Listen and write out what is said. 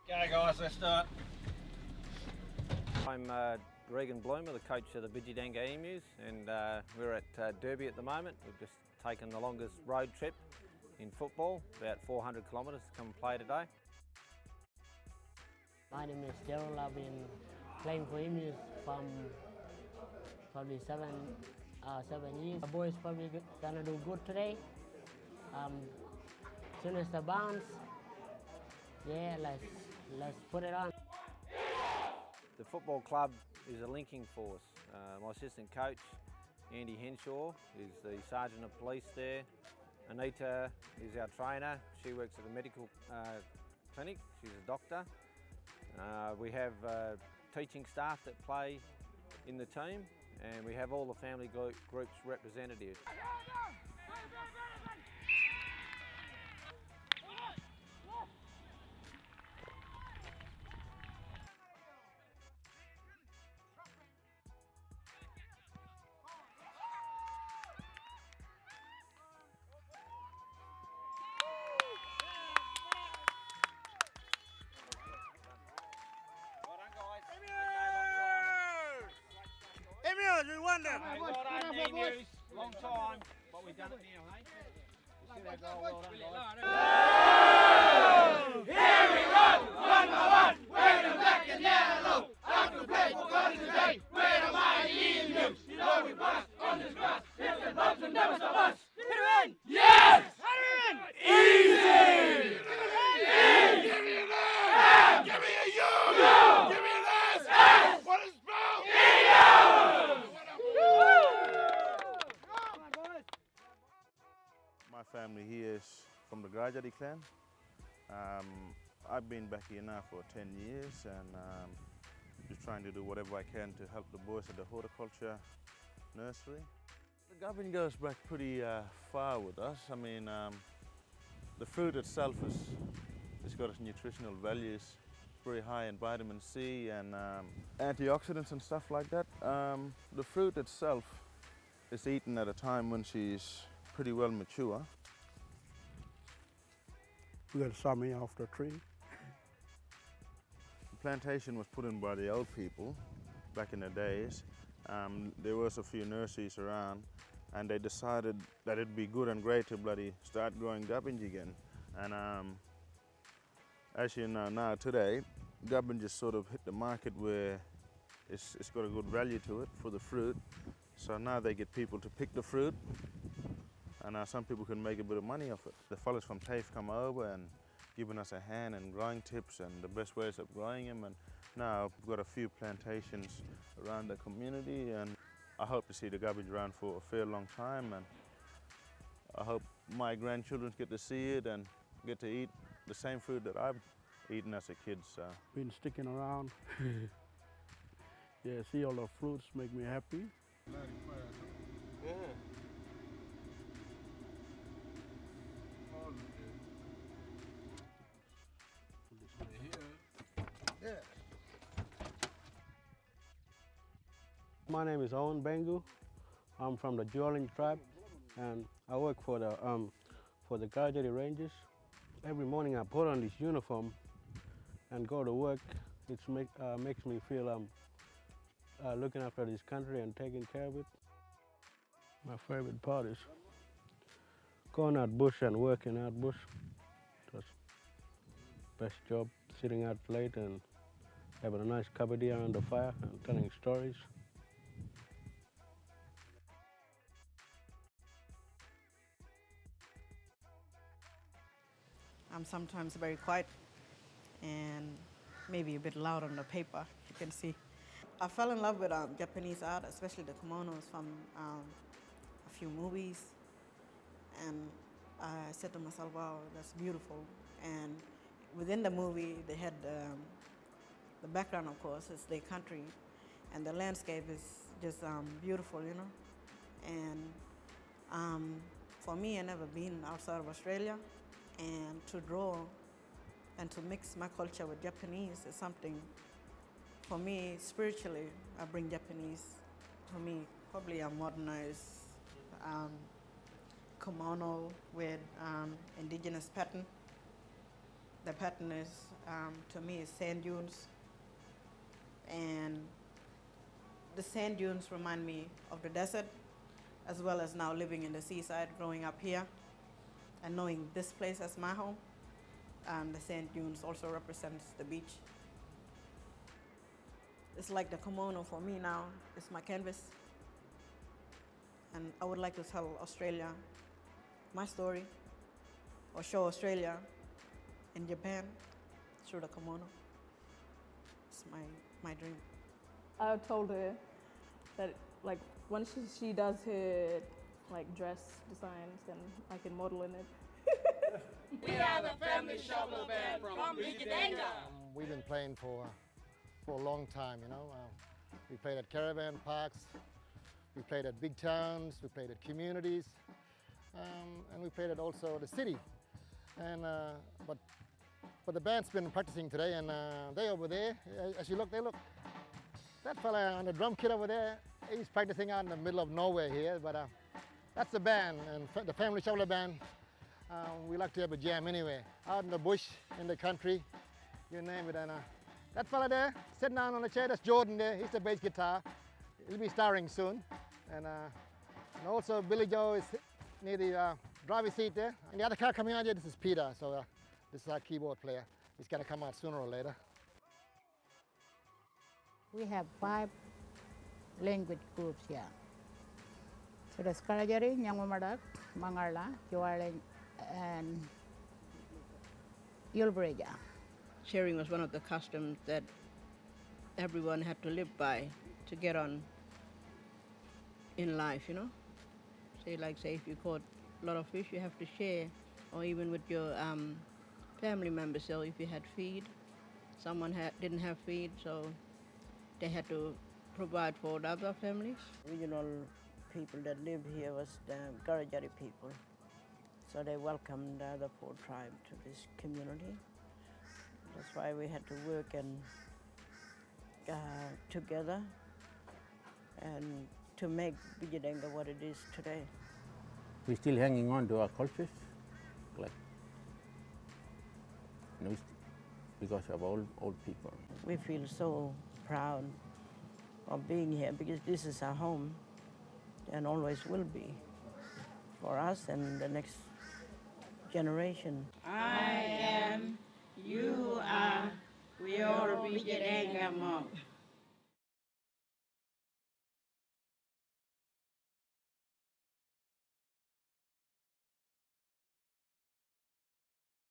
Okay guys, let's start. I'm Regan Bloomer, the coach of the Bidyadanga Emus, and we're at Derby at the moment. We've just taken the longest road trip in football, about 400 kilometres to come and play today. My name is Gerald. I've been playing for Emus from probably seven years. The boys probably gonna do good today. As soon as the bounce, yeah, let's put it on. The football club is a linking force. My assistant coach, Andy Henshaw, is the Sergeant of Police there. Anita is our trainer. She works at a medical clinic. She's a doctor. We have teaching staff that play in the team, and we have all the family groups represented. We won them. Well done, Emus. Long time, but we've done it now, hey? Well done, guys. Here we run, one by one, we're the black and yellow. Out to play for God today, we're the mighty Emus. You know we bust on this grass, if the dogs will never stop us. Hit it in! Yes! Hit it in! Easy! Give me an M! Give me a U! No! Give me an S! S! What is spelled? E-U! My family here is from the Kara Jarri clan. I've been back here now for 10 years and just trying to do whatever I can to help the boys at the horticulture nursery. The Gubinge goes back pretty far with us. I mean, the fruit itself it's got its nutritional values, very high in vitamin C and antioxidants and stuff like that. The fruit itself is eaten at a time when she's pretty well mature. We got some off the tree. The plantation was put in by the old people back in the days. There was a few nurseries around and they decided that it'd be good and great to bloody start growing Gubinge again. And as you know now today, Gubinge just sort of hit the market where it's got a good value to it for the fruit. So now they get people to pick the fruit and some people can make a bit of money off it. The fellas from TAFE come over and giving us a hand and growing tips and the best ways of growing them. And now we've got a few plantations around the community and I hope to see the Gubinge around for a fair long time, and I hope my grandchildren get to see it and get to eat the same food that I've eaten as a kid. So. Been sticking around. Yeah, see all the fruits make me happy. Yeah. My name is Owen Bengu. I'm from the Grange tribe and I work for the Kara Jarri Rangers. Every morning I put on this uniform and go to work. It makes me feel I'm looking after this country and taking care of it. My favorite part is going out bush and working out bush. Just best job, sitting out late and having a nice cup of tea around the fire and telling stories. I'm sometimes very quiet and maybe a bit loud on the paper, you can see. I fell in love with Japanese art, especially the kimonos from a few movies. And I said to myself, wow, that's beautiful. And within the movie, they had the background, of course, is their country. And the landscape is just beautiful, you know. And for me, I've never been outside of Australia. And to draw and to mix my culture with Japanese is something, for me, spiritually, I bring Japanese. For me, probably a modernized kimono with Indigenous pattern. The pattern is, to me, is sand dunes. And the sand dunes remind me of the desert, as well as now living in the seaside, growing up here, and knowing this place as my home. The sand dunes also represents the beach. It's like the kimono for me now. It's my canvas. And I would like to tell Australia my story, or show Australia in Japan through the kimono. It's my dream. I told her that like once she does her like dress designs, then I can model in it. We are the family shovel band from Bidyadanga. We've been playing for a long time, you know. We played at caravan parks, we played at big towns, we played at communities, and we played at also the city. And but the band's been practicing today, and they over there, as you look, that fella on the drum kit over there, he's practicing out in the middle of nowhere here, but that's the band, and the family shoveler band. We like to have a jam anyway, out in the bush, in the country, you name it. And that fella there, sitting down on the chair, that's Jordan there, he's the bass guitar. He'll be starring soon. And also Billy Joe is near the driver's seat there. And the other car coming out here, this is Peter, so this is our keyboard player. He's gonna come out sooner or later. We have 5 language groups here. So there's Kara Jarri, Nyangmamadak, Mangarla, Joarlen, and Yulbreja. Sharing was one of the customs that everyone had to live by to get on in life, you know. Say if you caught a lot of fish, you have to share, or even with your family members. So if you had feed, someone didn't have feed, so they had to provide for the other families. Original people that live here was the Kara Jarri people. So they welcomed the other 4 tribes to this community. That's why we had to work and together and to make Bidyadanga what it is today. We're still hanging on to our cultures, like, you know, because of old people. We feel so proud of being here because this is our home and always will be for us and the next generation. I am, you are, we all Bidyadanga mob.